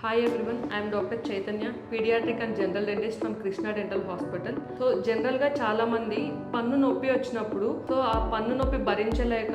Hi everyone, I am Dr. Chaitanya, pediatric and general dentist from Krishna Dental Hospital. So general గా చాలా మంది పన్ను నొప్పి వచ్చినప్పుడు ఆ పన్ను నొప్పి భరించలేక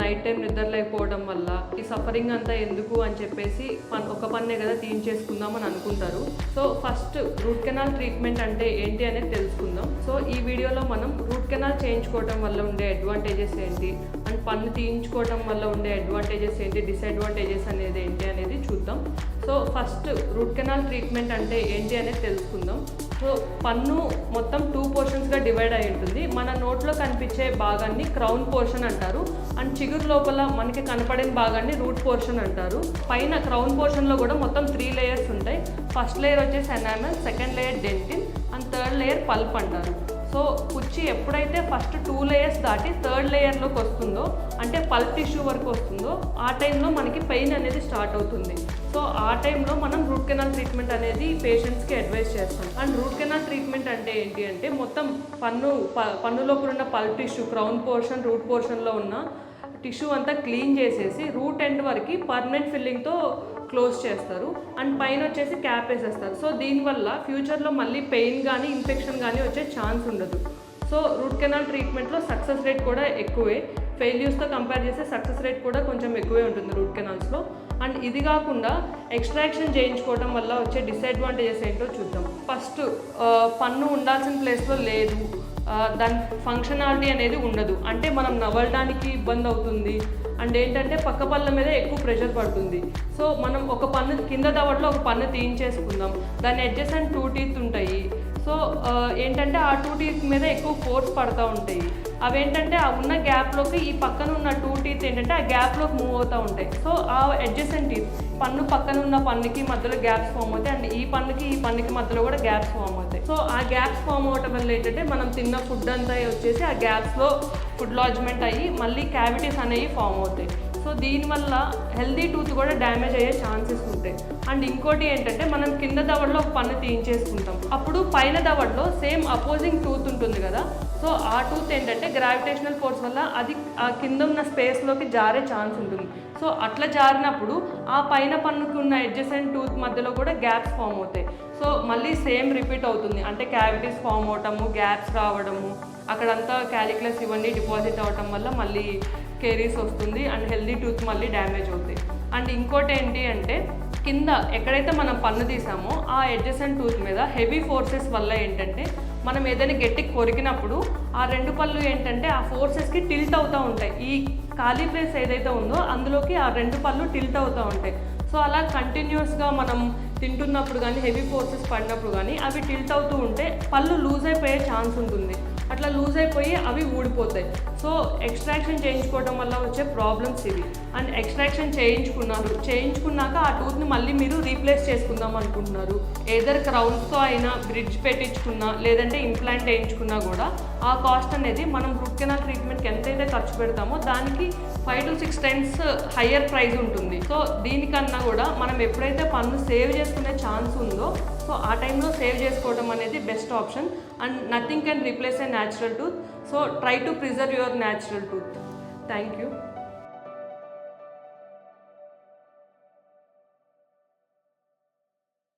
నైట్ టైం నిద్రలేకపోవడం వల్ల ఈ సఫరింగ్ అంతా ఎందుకు అని చెప్పేసి ఒక పన్నే కదా తీయించేసుకుందాం అని అనుకుంటారు. So first root canal treatment అంటే ఏంటి అనేది తెలుసుకుందాం. సో ఈ వీడియోలో మనం రూట్ కెనాల్ చేయించుకోవడం వల్ల ఉండే అడ్వాంటేజెస్ ఏంటి అండ్ పన్ను తీయించుకోవడం వల్ల ఉండే అడ్వాంటేజెస్ ఏంటి, డిసడ్వాంటేజెస్ అనేది ఏంటి అనేది చూద్దాం. So first root canal treatment అంటే ఏంటి అనేది తెలుసుకుందాం. సో పన్ను మొత్తం 2 పోర్షన్స్గా డివైడ్ అయి ఉంటుంది. మన నోట్లో కనిపించే భాగాన్ని క్రౌన్ పోర్షన్ అంటారు అండ్ చిగురు లోపల మనకి కనపడిన భాగాన్ని రూట్ పోర్షన్ అంటారు. పైన క్రౌన్ పోర్షన్లో కూడా మొత్తం 3 లేయర్స్ ఉంటాయి. ఫస్ట్ లేయర్ వచ్చేసి enamel, second layer dentine and third layer pulp అంటారు. సో కుర్చీ ఎప్పుడైతే ఫస్ట్ 2 లేయర్స్ దాటి థర్డ్ లేయర్లోకి వస్తుందో అంటే పల్ప్ టిష్యూ వరకు వస్తుందో ఆ టైంలో మనకి పెయిన్ అనేది స్టార్ట్ అవుతుంది. సో ఆ టైంలో మనం రూట్ కెనాల్ ట్రీట్మెంట్ అనేది పేషెంట్స్కి అడ్వైస్ చేస్తాం. అండ్ రూట్ కెనాల్ ట్రీట్మెంట్ అంటే ఏంటి అంటే మొత్తం పన్ను లోపల ఉన్న pulp tissue, crown portion, root పోర్షన్లో ఉన్న టిష్యూ అంతా క్లీన్ చేసేసి రూట్ ఎండ్ వరకు పర్మనెంట్ ఫిల్లింగ్తో క్లోజ్ చేస్తారు అండ్ పైన వచ్చేసి క్యాప్ వేసేస్తారు. సో దీనివల్ల ఫ్యూచర్లో మళ్ళీ పెయిన్ కానీ ఇన్ఫెక్షన్ కానీ వచ్చే ఛాన్స్ ఉండదు. సో రూట్ కెనాల్ ట్రీట్మెంట్లో సక్సెస్ రేట్ కూడా ఎక్కువే. ఫెయిల్యూర్స్తో కంపేర్ చేస్తే సక్సెస్ రేట్ కూడా కొంచెం ఎక్కువే ఉంటుంది రూట్ కెనాల్స్లో. అండ్ ఇది కాకుండా ఎక్స్ట్రాక్షన్ చేయించుకోవడం వల్ల వచ్చే డిసడ్వాంటేజెస్ ఏంటో చూద్దాం. ఫస్ట్ పన్ను ఉండాల్సిన ప్లేస్లో లేదు, దాని ఫంక్షనాలిటీ అనేది ఉండదు. అంటే మనం నవ్వడానికి ఇబ్బంది అవుతుంది అండ్ ఏంటంటే పక్క పళ్ళ మీద ఎక్కువ ప్రెషర్ పడుతుంది. సో మనం ఒక పన్ను కింద దవడలో ఒక పన్ను తీయించేసుకుందాం, దాని ఎడ్జెస్ అండ్ 2 టీత్ ఉంటాయి. సో ఏంటంటే ఆ 2 టీత్ మీద ఎక్కువ ఫోర్స్ పడుతూ ఉంటాయి. అవేంటంటే ఆ ఉన్న గ్యాప్లోకి ఈ పక్కన ఉన్న 2 టీత్ ఏంటంటే ఆ గ్యాప్లోకి మూవ్ అవుతూ ఉంటాయి. సో ఆ అడ్జసెంట్ టీత్ పన్ను పక్కన ఉన్న పన్నుకి మధ్యలో గ్యాప్స్ ఫామ్ అవుతాయి అండ్ ఈ పన్నుకి మధ్యలో కూడా గ్యాప్స్ ఫామ్ అవుతాయి. సో ఆ గ్యాప్స్ ఫామ్ అవటం వల్ల ఏంటంటే మనం తిన్న ఫుడ్ అంతా వచ్చేసి ఆ గ్యాప్స్లో ఫుడ్ లాడ్జ్మెంట్ అయ్యి మళ్ళీ క్యావిటీస్ అనేవి ఫామ్ అవుతాయి. సో దీనివల్ల హెల్దీ టూత్ కూడా డ్యామేజ్ అయ్యే ఛాన్సెస్ ఉంటాయి. అండ్ ఇంకోటి ఏంటంటే మనం కింద దవడలో ఒక పన్ను తీయించేసుకుంటాం, అప్పుడు పైన దవడలో సేమ్ అపోజింగ్ టూత్ ఉంటుంది కదా. సో ఆ టూత్ ఏంటంటే గ్రావిటేషనల్ ఫోర్స్ వల్ల అది ఆ కింద ఉన్న స్పేస్లోకి జారే ఛాన్స్ ఉంటుంది. సో అట్లా జారినప్పుడు ఆ పైన పన్నుకి ఉన్న అడ్జసెంట్ టూత్ మధ్యలో కూడా గ్యాప్స్ ఫామ్ అవుతాయి. సో మళ్ళీ సేమ్ రిపీట్ అవుతుంది. అంటే క్యావిటీస్ ఫామ్ అవటము, గ్యాప్స్ రావడము, అక్కడంతా క్యాలిక్యులస్ ఇవన్నీ డిపాజిట్ అవ్వటం వల్ల మళ్ళీ కేరీస్ వస్తుంది అండ్ హెల్దీ టూత్ మళ్ళీ డ్యామేజ్ అవుతాయి. అండ్ ఇంకోటి ఏంటి అంటే కింద ఎక్కడైతే మనం పన్ను తీసామో ఆ అడ్జసెంట్ టూత్ మీద హెవీ ఫోర్సెస్ వల్ల ఏంటంటే మనం ఏదైనా గట్టికి కొరికినప్పుడు ఆ 2 పళ్ళు ఏంటంటే ఆ ఫోర్సెస్కి టిల్ట్ అవుతూ ఉంటాయి. ఈ ఖాళీ ప్లేస్ ఏదైతే ఉందో అందులోకి ఆ 2 పళ్ళు టిల్ట్ అవుతూ ఉంటాయి. సో అలా కంటిన్యూస్గా మనం తింటున్నప్పుడు కానీ హెవీ ఫోర్సెస్ పడినప్పుడు కానీ అవి టిల్ట్ అవుతూ ఉంటే పళ్ళు లూజ్ అయిపోయే ఛాన్స్ ఉంటుంది. అట్లా లూజ్ అయిపోయి అవి ఊడిపోతాయి. సో ఎక్స్ట్రాక్షన్ చేయించుకోవడం వల్ల వచ్చే ప్రాబ్లమ్స్ ఇవి. అండ్ ఎక్స్ట్రాక్షన్ చేయించుకున్నాక ఆ టూత్ని మళ్ళీ మీరు రీప్లేస్ చేసుకుందాం అనుకుంటున్నారు, ఏదర్ క్రౌన్స్తో అయినా బ్రిడ్జ్ పెట్టించుకున్నా లేదంటే ఇంప్లాంట్ వేయించుకున్నా కూడా ఆ కాస్ట్ అనేది మనం రూట్ కెనాల్ ట్రీట్మెంట్కి ఎంతైతే ఖర్చు పెడతామో దానికి 5 to 6 times హయ్యర్ ప్రైస్ ఉంటుంది. సో దీనికన్నా కూడా మనం ఎప్పుడైతే పన్ను సేవ్ చేసుకునే ఛాన్స్ ఉందో సో ఆ టైంలో సేవ్ చేసుకోవడం అనేది best option. And nothing can replace a natural tooth. So try to preserve your natural tooth. Thank you.